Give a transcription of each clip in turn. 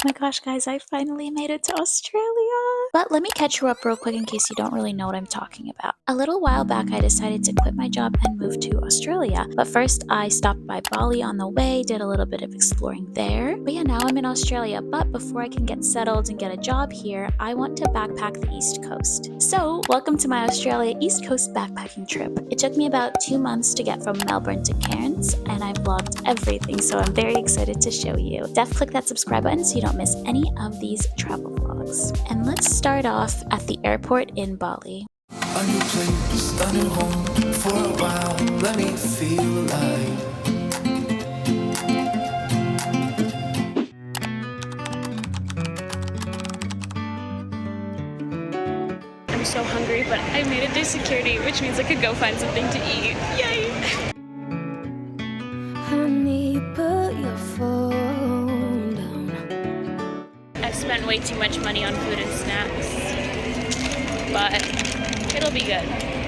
my gosh, guys, I finally made it to Australia. But let me catch you up real quick in case you don't really know what I'm talking about. A little while back, I decided to quit my job and move to Australia. But first, I stopped by Bali on the way, did a little bit of exploring there. But yeah, now I'm in Australia. But before I can get settled and get a job here, I want to backpack the East Coast. So, welcome to my Australia East Coast backpacking trip. It took me about 2 months to get from Melbourne to Cairns, and I vlogged everything, so I'm very excited to show you. Definitely click that subscribe button so you don't miss any of these travel vlogs. And let's start off at the airport in Bali. A new place, a new home for a while. Let me feel alive. I'm so hungry, but I made it through security, which means I could go find something to eat. Yay! Honey, put your phone down. I've spent way too much money on food and snacks, but it'll be good.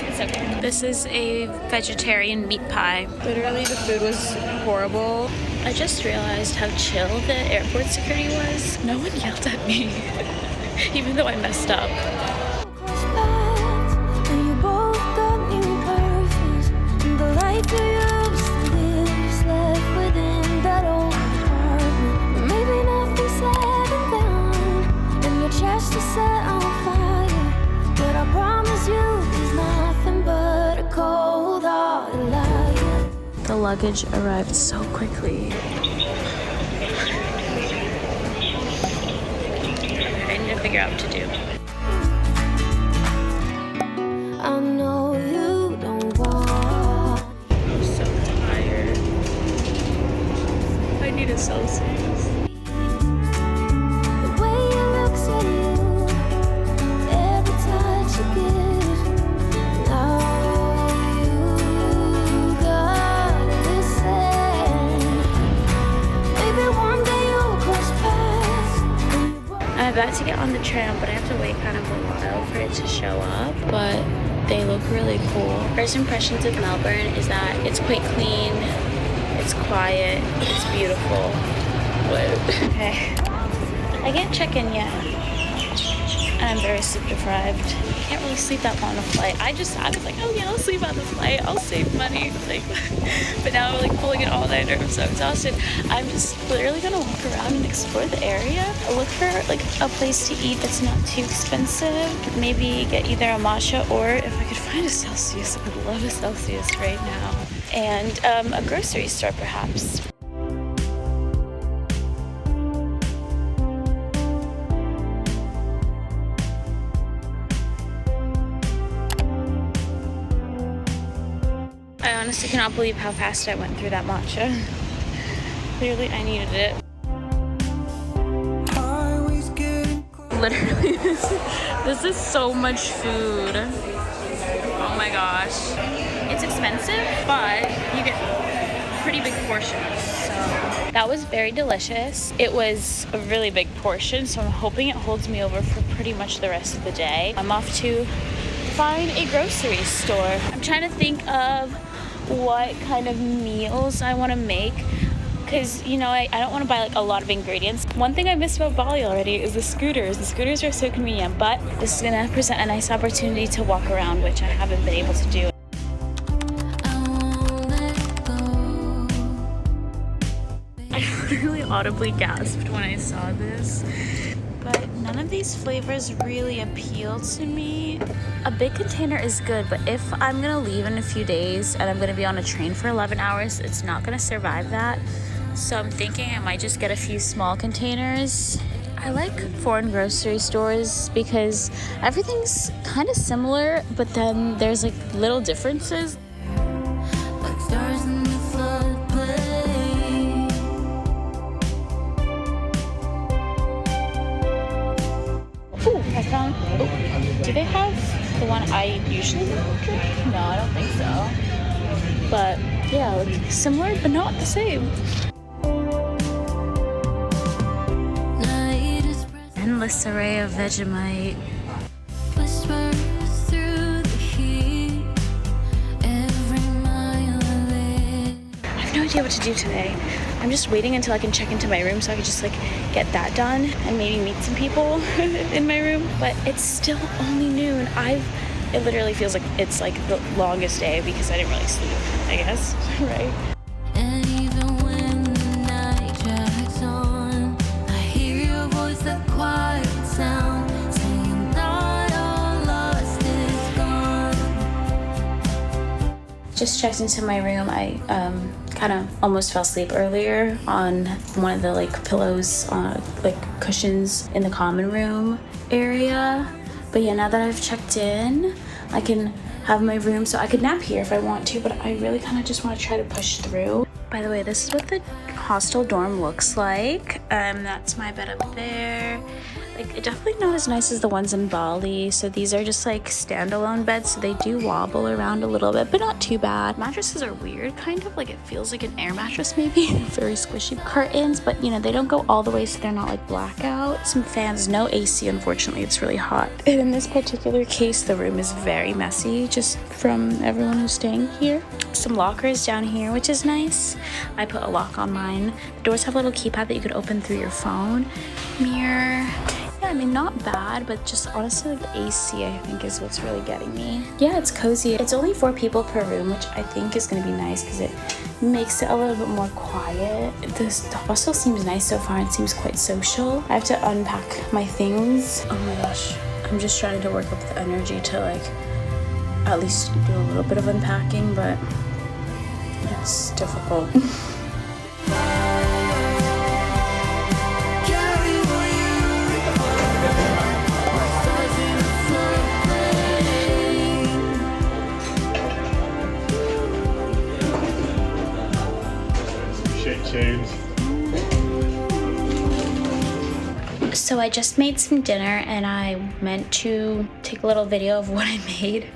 It's okay. This is a vegetarian meat pie. Literally, the food was horrible. I just realized how chill the airport security was. No one yelled at me, even though I messed up. And you both got new perfumes. And the life you used to live is left within that old apartment. Maybe nothing's said and done, and your chest is set on fire. But I promise you, there's nothing but a cold-hearted liar. The luggage arrived so quickly. I need to figure out what to do. I know you don't want. I'm so tired. I need a Celsius. The way you looks at you, every touch you give. Now you got this end. Maybe one day you'll cross paths. I'm about to get on the tram, but I have to wait kind of a while for it to show up. But they look really cool. First impressions of Melbourne is that it's quite clean, it's quiet, it's beautiful. Okay. I can't check in yet, and I'm very sleep deprived. I can't really sleep that long on a flight. I was like, oh yeah, I'll sleep on the flight, I'll save money. Like, but now I'm like pulling an all-nighter. I'm so exhausted. I'm just literally gonna walk around and explore the area. Look for like a place to eat that's not too expensive. Maybe get either a matcha, or if I could find a Celsius, I would love a Celsius right now. And a grocery store perhaps. I honestly cannot believe how fast I went through that matcha. Clearly I needed it. Literally, this is so much food. Oh my gosh. It's expensive, but you get pretty big portions. So that was very delicious. It was a really big portion, so I'm hoping it holds me over for pretty much the rest of the day. I'm off to find a grocery store. I'm trying to think of what kind of meals I want to make, because you know I don't want to buy like a lot of ingredients. One thing I missed about Bali already is the scooters. The scooters are so convenient, but this is gonna present a nice opportunity to walk around, which I haven't been able to do. I literally audibly gasped when I saw this. But none of these flavors really appeal to me. A big container is good, but if I'm gonna leave in a few days and I'm gonna be on a train for 11 hours, it's not gonna survive that. So I'm thinking I might just get a few small containers. I like foreign grocery stores because everything's kind of similar, but then there's like little differences. Like stars in the floodplain. Ooh, I found, do they have the one I usually drink? No, I don't think so. But yeah, like similar, but not the same. Endless array of Vegemite. Whisper through the heat. Every mile I live. I have no idea what to do today. I'm just waiting until I can check into my room so I can just like get that done and maybe meet some people in my room. But it's still only noon. It literally feels like it's like the longest day because I didn't really sleep, I guess, right? And even when the night drags on, I hear your voice, that quiet sound, saying not all lost is gone. Just checked into my room. I kind of almost fell asleep earlier on one of the like pillows, like cushions in the common room area. But yeah, now that I've checked in, I can have my room, so I could nap here if I want to, but I really kind of just want to try to push through. By the way, this is what the hostel dorm looks like. That's my bed up there. Like, definitely not as nice as the ones in Bali. So these are just like standalone beds, so they do wobble around a little bit, but not too bad. Mattresses are weird, kind of like it feels like an air mattress maybe. Very squishy. Curtains, but you know, they don't go all the way, so they're not like blackout. Some fans, no AC, unfortunately, it's really hot. And in this particular case, the room is very messy, just from everyone who's staying here. Some lockers down here, which is nice. I put a lock on mine. The doors have a little keypad that you could open through your phone. Mirror. Yeah, I mean, not bad, but just honestly, like the AC, I think, is what's really getting me. Yeah, it's cozy. It's only 4 people per room, which I think is going to be nice because it makes it a little bit more quiet. The hostel seems nice so far. It seems quite social. I have to unpack my things. Oh my gosh. I'm just trying to work up the energy to, like, at least do a little bit of unpacking, but it's difficult. So I just made some dinner and I meant to take a little video of what I made,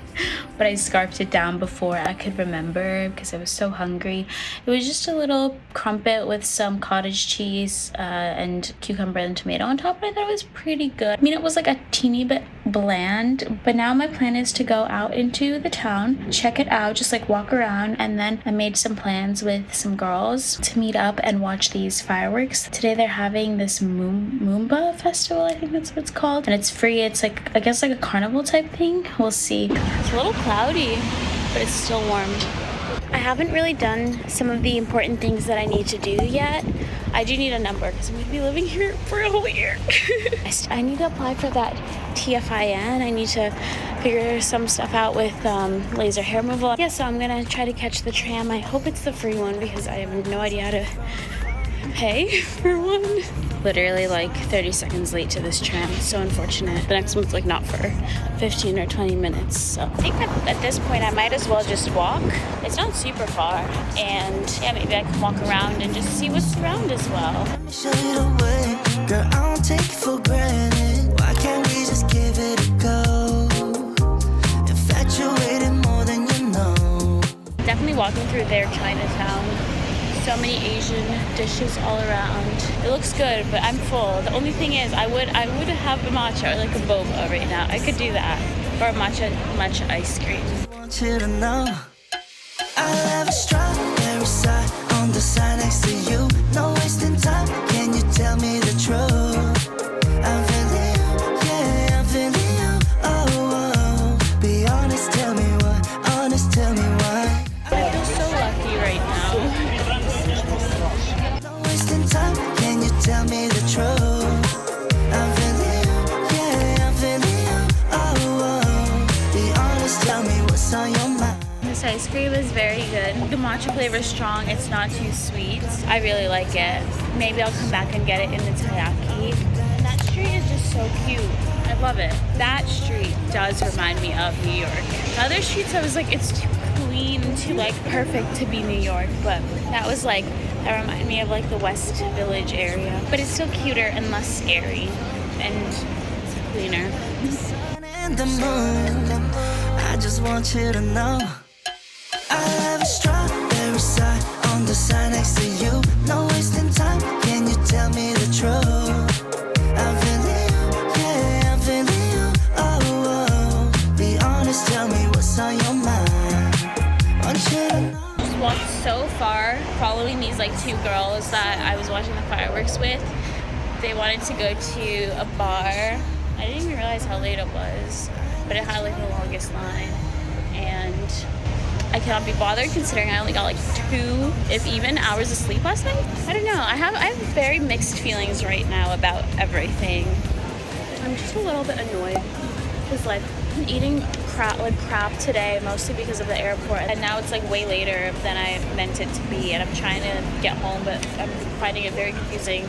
but I scarfed it down before I could remember because I was so hungry. It was just a little crumpet with some cottage cheese and cucumber and tomato on top, and I thought it was pretty good. I mean, it was like a teeny bit bland, but now my plan is to go out into the town, check it out, just like walk around, and then I made some plans with some girls to meet up and watch these fireworks. Today they're having this moomba festival, I think that's what it's called, and it's free. It's like, I guess, like a carnival type thing. We'll see. It's a little cloudy, but it's still warm. I haven't really done some of the important things that I need to do yet. I do need a number because I'm going to be living here for a whole year. I need to apply for that TFIN. I need to figure some stuff out with laser hair removal. Yeah, so I'm going to try to catch the tram. I hope it's the free one because I have no idea how to pay for one. Literally like 30 seconds late to this tram. It's so unfortunate. The next one's like not for 15 or 20 minutes. So I think at this point I might as well just walk. It's not super far. And yeah, maybe I can walk around and just see what's around as well. Show you the way, girl, I don't take it for granted. Why can't we just give it a go? Infatuated more than you know. Definitely walking through their Chinatown. So many Asian dishes all around. It looks good, but I'm full. The only thing is, I would have a matcha or like a boba right now. I could do that, or a matcha ice cream. I want you to know I have a strawberry side on the side next to you. No wasting time. Can you tell me the truth? I'm feeling you, yeah, I'm feeling you. Oh, oh. Be honest, tell me what. Honest, tell me why. I feel so lucky right now. Time. Can you tell me the truth? I'm feeling you, yeah, I'm feeling you. Oh, oh. Be honest, tell me what's on your mind. This ice cream is very good. The matcha flavor is strong. It's not too sweet. I really like it. Maybe I'll come back and get it in the taiyaki. And that street is just so cute. I love it. That street does remind me of New York. The other streets, I was like, it's too clean, too like perfect to be New York, but that was like, that reminded me of like the West Village area. But it's still cuter and less scary, and it's cleaner. Sun and the moon, I just want you to know I have a strawberry side on the side next to you. No wasting time. Can you tell me the truth? I'm feeling you, yeah, I'm feeling you. Oh, oh. Be honest, tell me what's on your mind. Want you to know. Walked so far following these like like 2 girls that I was watching the fireworks with. They wanted to go to a bar. I didn't even realize how late it was, but it had like the longest line, and I cannot be bothered considering I only got like 2, if even, hours of sleep last night. I don't know. I have very mixed feelings right now about everything. I'm just a little bit annoyed because like I'm eating crap today, mostly because of the airport, and now it's like way later than I meant it to be, and I'm trying to get home, but I'm finding it very confusing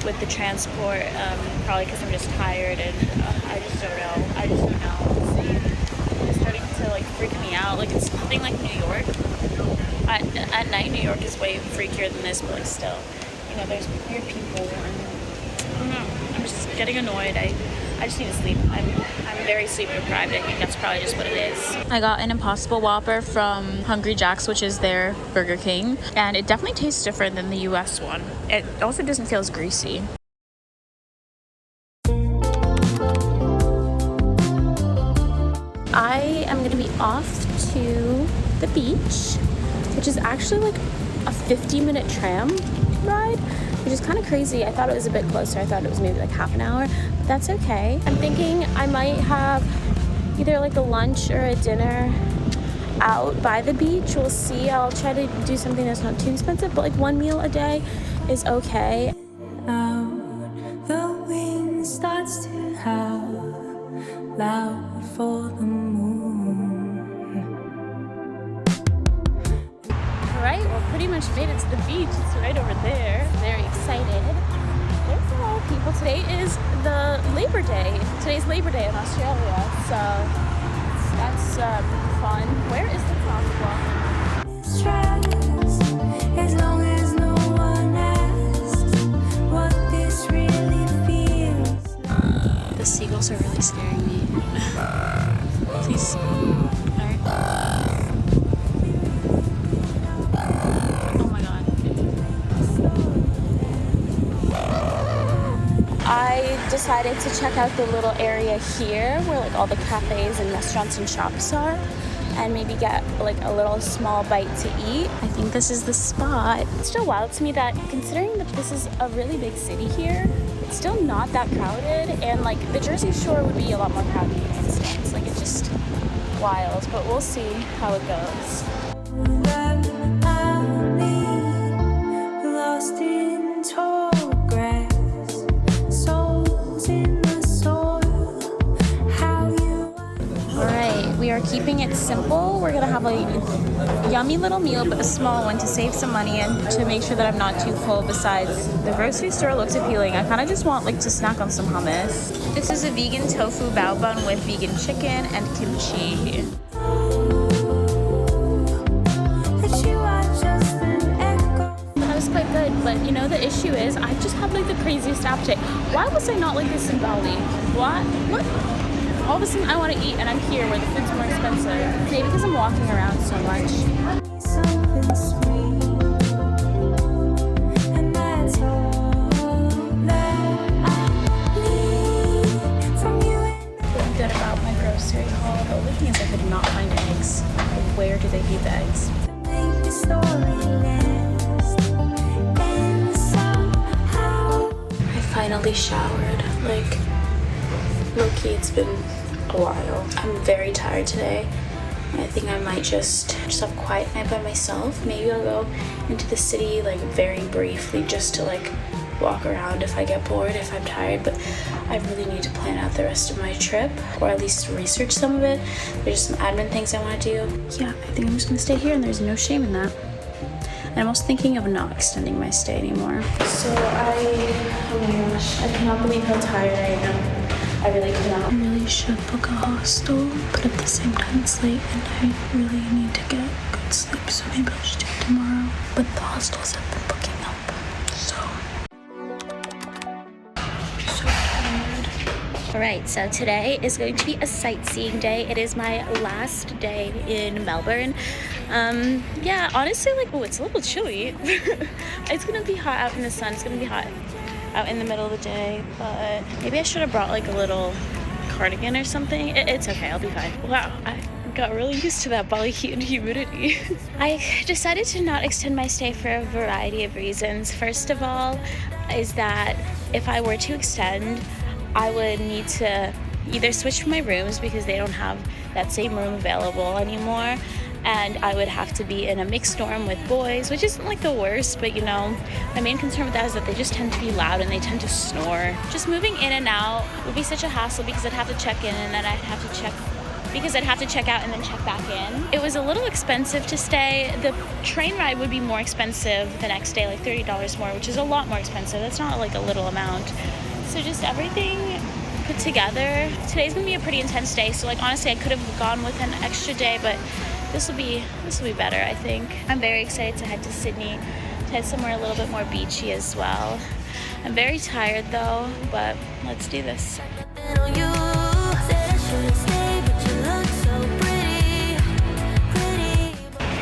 with the transport, probably because I'm just tired, and I just don't know. It's starting to like freak me out. Like it's nothing like New York. At night, New York is way freakier than this, but like still, you know, there's weird people, and I don't know. I'm just getting annoyed. I just need to sleep. I'm very sleep deprived. I think that's probably just what it is. I got an Impossible Whopper from Hungry Jack's, which is their Burger King, and it definitely tastes different than the US one. It also doesn't feel as greasy. I am gonna be off to the beach, which is actually like a 50-minute tram ride, which is kind of crazy. I thought it was a bit closer. I thought it was maybe like half an hour, but that's okay. I'm thinking I might have either like a lunch or a dinner out by the beach. We'll see. I'll try to do something that's not too expensive, but like 1 meal a day is okay. Out, the wind starts to howl loud for the moon. Alright, well pretty much made it to the beach. It's right over there. Very excited. There's a lot of people. Today is the Labor Day. Today's Labor Day in Australia, so that's fun. Where is the crosswalk? Stress, as long as no one asks what this really feels. The seagulls are really scaring me. Please. Alright. Oh my god. I decided to check out the little area here where like all the cafes and restaurants and shops are, and maybe get like a little small bite to eat. I think this is the spot. It's still wild to me that considering that this is a really big city here, it's still not that crowded, and like the Jersey Shore would be a lot more crowded, for instance. Like it's just wild, but we'll see how it goes. Lost in tall grass, souls in the soil. How you Alright, we are keeping it simple. We're gonna have a yummy little meal, but a small one to save some money and to make sure that I'm not too full. Besides, the grocery store looks appealing. I kind of just want like to snack on some hummus. This is a vegan tofu bao bun with vegan chicken and kimchi. that you are just an echo. That was quite good, but you know the issue is I just had like the craziest appetite. Why was I not like this in Bali? What? All of a sudden I want to eat and I'm here where the food's more expensive. Maybe because I'm walking around so much. Something sweet, and that's all that I need from you. Feeling good about my grocery haul. The only thing is I could not find eggs. Where do they keep the eggs? Make the story last, and somehow I finally showered. Like, low-key, it's been a while. I'm very tired today. I think I might just have a quiet night by myself. Maybe I'll go into the city like very briefly just to like walk around if I get bored, if I'm tired, but I really need to plan out the rest of my trip, or at least research some of it. There's some admin things I want to do. Yeah, I think I'm just gonna stay here, and there's no shame in that. And I'm also thinking of not extending my stay anymore. So oh my gosh, I cannot believe how tired I am. I really cannot. I really should book a hostel, but at the same time it's late and I really need to get good sleep, so maybe I'll just do it tomorrow. But the hostels have been booking up, so tired. Alright, so today is going to be a sightseeing day. It is my last day in Melbourne. Yeah, honestly, like, oh, it's a little chilly. It's gonna be hot out in the sun. It's gonna be hot out in the middle of the day, but maybe I should have brought like a little cardigan or something. It's okay, I'll be fine. Wow, I'm got really used to that Bali heat and humidity. I decided to not extend my stay for a variety of reasons. First of all, is that if I were to extend, I would need to either switch my rooms because they don't have that same room available anymore, and I would have to be in a mixed dorm with boys, which isn't like the worst, but you know, my main concern with that is that they just tend to be loud and they tend to snore. Just moving in and out would be such a hassle because I'd have to check in and then I'd have to check out and then check back in. It was a little expensive to stay. The train ride would be more expensive the next day, like $30 more, which is a lot more expensive. That's not like a little amount. So just everything put together. Today's gonna be a pretty intense day, so like honestly I could have gone with an extra day, but this will be better, I think. I'm very excited to head to Sydney, to head somewhere a little bit more beachy as well. I'm very tired though, but let's do this.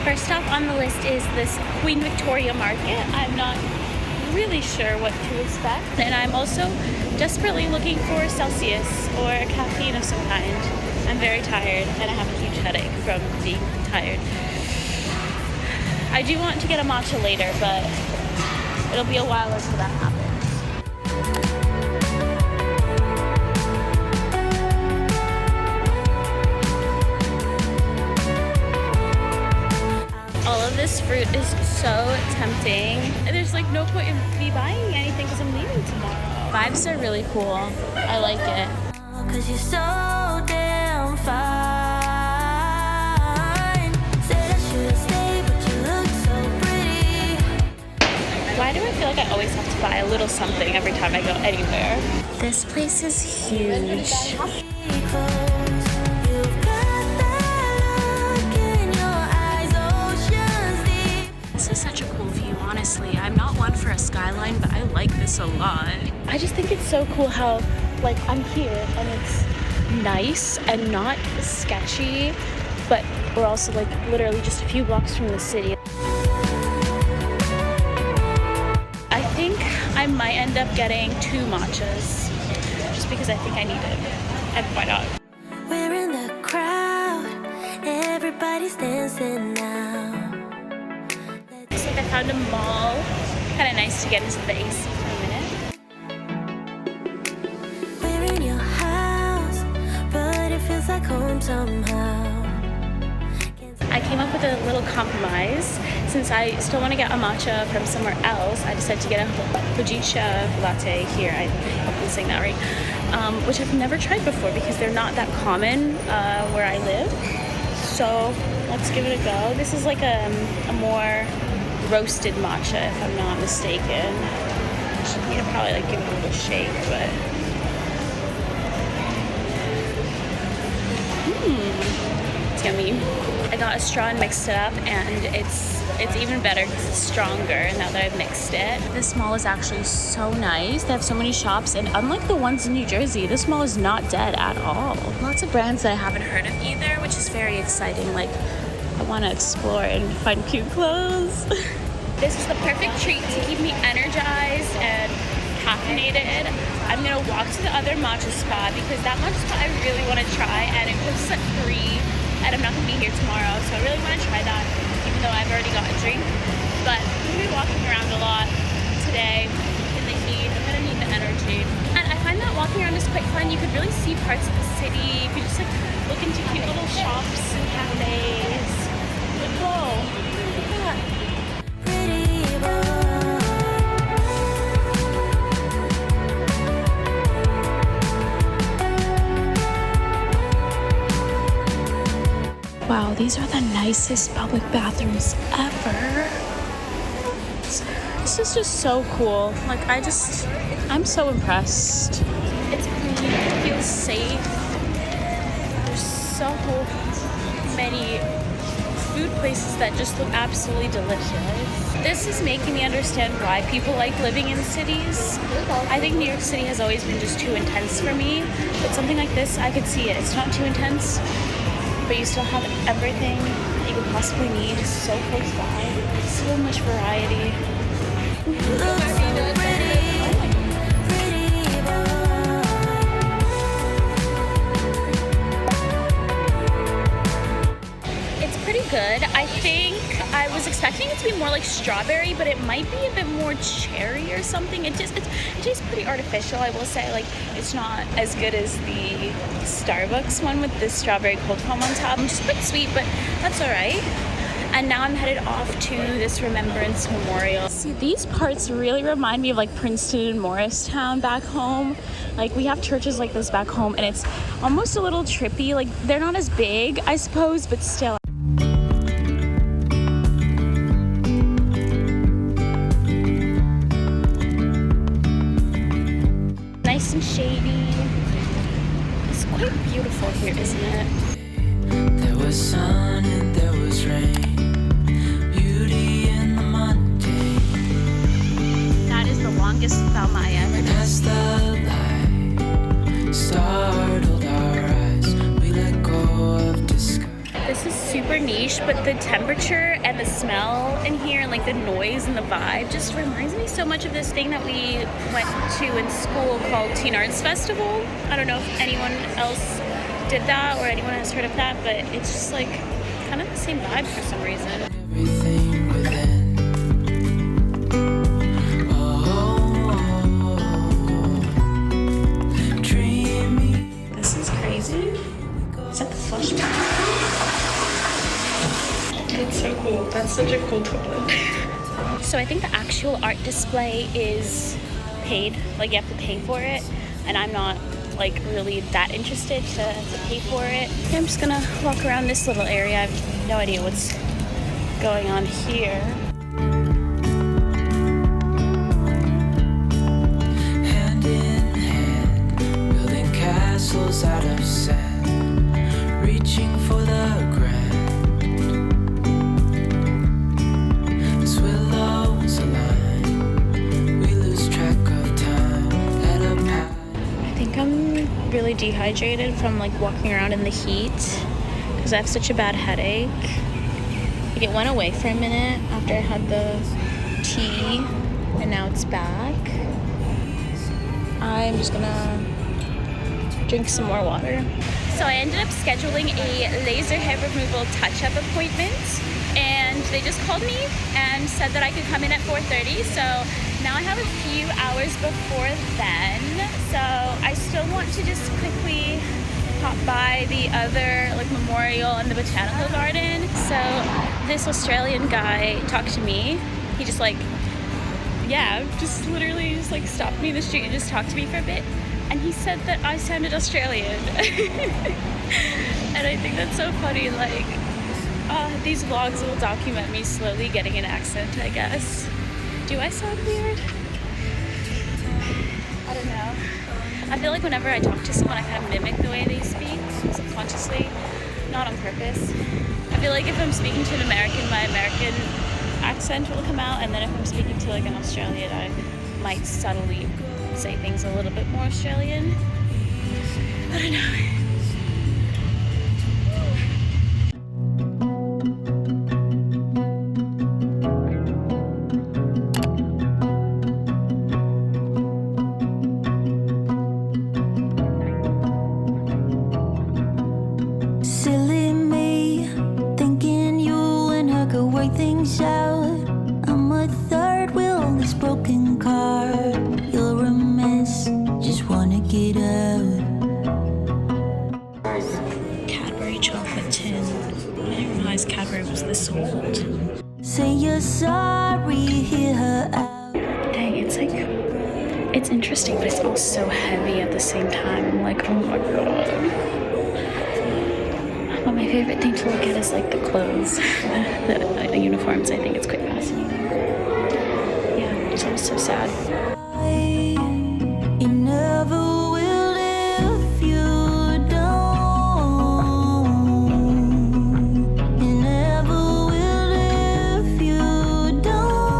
First stop on the list is this Queen Victoria Market. I'm not really sure what to expect, and I'm also desperately looking for Celsius or caffeine of some kind. I'm very tired and I have a huge headache from being tired. I do want to get a matcha later, but it'll be a while until that happens. All of this fruit is so tempting. There's like no point in me buying anything because I'm leaving tomorrow. Vibes are really cool. I like it. 'Cause you're so damn fine. Said I should've stayed, but you look so pretty. Why do I feel like I always have to buy a little something every time I go anywhere? This place is huge. This is such a cool view, honestly. I'm not one for a skyline, but I like this a lot. I just think it's so cool how, like, I'm here and it's nice and not sketchy, but we're also, like, literally just a few blocks from the city. I think I might end up getting 2 matchas, just because I think I need it. And why not? We're in the crowd, everybody's dancing now. Looks like I found a mall. Kind of nice to get into the AC for a minute. We're in your house, but it feels like home somehow. I came up with a little compromise. Since I still want to get a matcha from somewhere else, I decided to get a hojicha latte here. I hope I'm saying that right. Which I've never tried before because they're not that common where I live. So let's give it a go. This is like a more roasted matcha, if I'm not mistaken. I should probably like give it a little shake, but it's yummy. I got a straw and mixed it up, and it's even better because it's stronger now that I've mixed it. This mall is actually so nice. They have so many shops, and unlike the ones in New Jersey, this mall is not dead at all. Lots of brands that I haven't heard of either, which is very exciting. Like, I want to explore and find cute clothes. This is the perfect treat to keep me energized and caffeinated. I'm gonna walk to the other matcha spot because that matcha spot I really want to try, and it closes at 3, and I'm not gonna be here tomorrow, so I really want to try that, even though I've already got a drink. But I'm gonna be walking around a lot today in the heat. I'm gonna need the energy, and I find that walking around is quite fun. You could really see parts of the city. You could just like look into cute little shops and cafes. Like, whoa, look at that. Wow, these are the nicest public bathrooms ever. This is just so cool. Like, I'm so impressed. It's clean, it feels safe. There's so many food places that just look absolutely delicious. This is making me understand why people like living in cities. I think New York City has always been just too intense for me, but something like this, I could see it. It's not too intense, but you still have everything that you could possibly need so close by. So much variety. think I was expecting it to be more like strawberry, but it might be a bit more cherry or something. It tastes pretty artificial, I will say. Like, it's not as good as the Starbucks one with the strawberry cold foam on top. It's just quite sweet, but that's all right. And now I'm headed off to this Remembrance Memorial. See, these parts really remind me of like Princeton and Morristown back home. Like, we have churches like this back home, and it's almost a little trippy. Like, they're not as big, I suppose, but still. Nice and shady. It's quite beautiful here, isn't it? There was sun and there was rain. Beauty in the mundane. That is the longest thumb I ever did. As the light startled our eyes, we let go of disguise. This is super niche, but the temperature and the smell in here, and like the noise and the vibe, just reminds me so much of this thing that we went to in school called Teen Arts Festival. I don't know if anyone else did that or anyone has heard of that, but it's just like kind of the same vibe for some reason. Everything within. Dreamy. This is crazy. Is that the flush toilet? That's so cool. That's such a cool toilet. So I think the actual art display is paid. Like, you have to pay for it, and I'm not like really that interested to pay for it. I'm just gonna walk around this little area. I have no idea what's going on here. Hand in hand, building castles out of sand, reaching for the grand. As willows align, we lose track of time at a path. I think I'm really dehydrated from like walking around in the heat because I have such a bad headache. Like, it went away for a minute after I had the tea, and now it's back. I'm just gonna drink some more water. So I ended up scheduling a laser hair removal touch-up appointment, and they just called me and said that I could come in at 4:30. So now I have a few hours before then. So I still want to just quickly pop by the other like memorial and the botanical garden. So this Australian guy talked to me. He just like, yeah, just literally just like stopped me in the street and just talked to me for a bit. And he said that I sounded Australian. And I think that's so funny. Like, these vlogs will document me slowly getting an accent, I guess. Do I sound weird? I don't know. I feel like whenever I talk to someone, I kind of mimic the way they speak subconsciously, not on purpose. I feel like if I'm speaking to an American, my American accent will come out, and then if I'm speaking to like an Australian, I might subtly say things a little bit more Australian. I don't know. Silly me, thinking you and her could work things out. I'm a third wheel on this broken car. You're a mess, just wanna get out. Cadbury chocolate tin. I didn't realize Cadbury was this old. Say you're sorry, hear her out. Dang, it's like, it's interesting, but it's also heavy at the same time. I'm like, oh my god. But my favorite thing to look at is like the clothes, the uniforms. I think it's quite fascinating. Yeah, it's all so sad. You never will if you don't. You never will if you don't.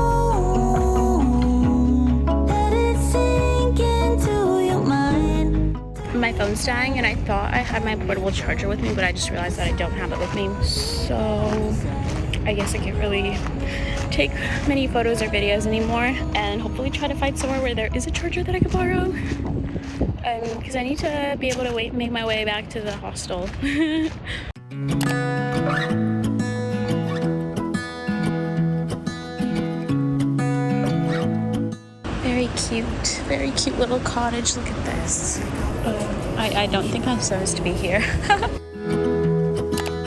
Let it sink into your mind. My phone's dying, and I thought I had my portable charger with me, but I just realized that I don't have it with me. So I guess I can't really take many photos or videos anymore, and hopefully try to find somewhere where there is a charger that I could borrow, because I need to be able to make my way back to the hostel. very cute little cottage. Look at this. I don't think I'm supposed to be here.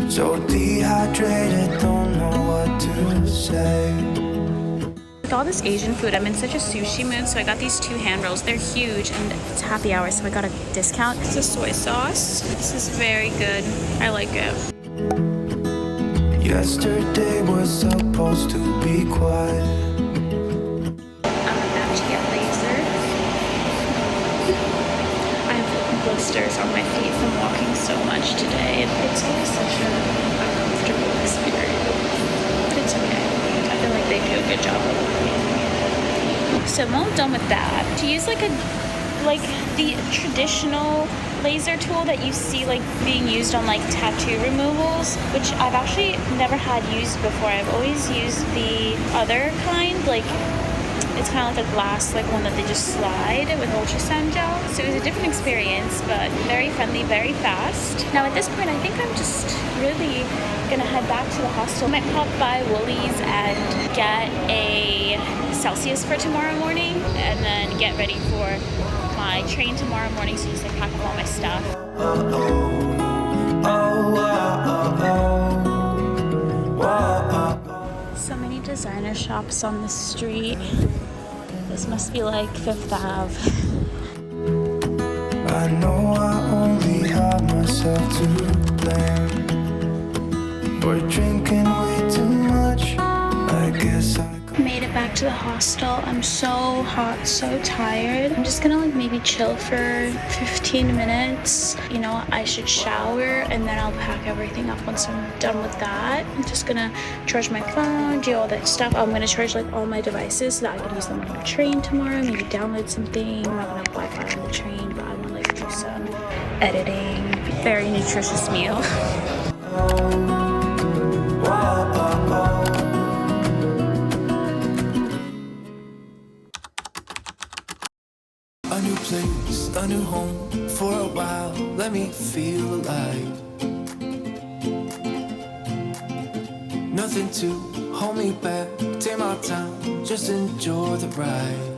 So dehydrated, don't know what to say. With all this Asian food, I'm in such a sushi mood, so I got these 2 hand rolls. They're huge, and it's happy hour, so I got a discount. It's a soy sauce. This is very good. I like it. Yesterday was supposed to be quiet. I'm about to get lasered. I have blisters on my feet from walking so much today. It's always such an uncomfortable experience, but it's okay. I feel like they do a good job. So I'm all done with that. To use like the traditional laser tool that you see like being used on like tattoo removals, which I've actually never had used before. I've always used the other kind, like it's kind of like a glass, like one that they just slide with ultrasound gel. So it was a different experience, but very friendly, very fast. Now at this point, I think I'm just really gonna head back to the hostel. Might pop by Woolies and get a Celsius for tomorrow morning, and then get ready for my train tomorrow morning. So just like pack up all my stuff. So many designer shops on the street. This must be like 5th Ave. I know I only have myself to blame for drinking way too much. I guess I Made it back to the hostel. I'm so hot, so tired. I'm just gonna like maybe chill for 15 minutes. You know, I should shower and then I'll pack everything up once I'm done with that. I'm just gonna charge my phone, do all that stuff. I'm gonna charge like all my devices so that I can use them on the train tomorrow. Maybe download something. I'm not gonna have Wi-Fi on the train, but I wanna like do some editing. Very nutritious meal. A new place, a new home for a while. Let me feel alive. Nothing to hold me back. Take my time, just enjoy the ride.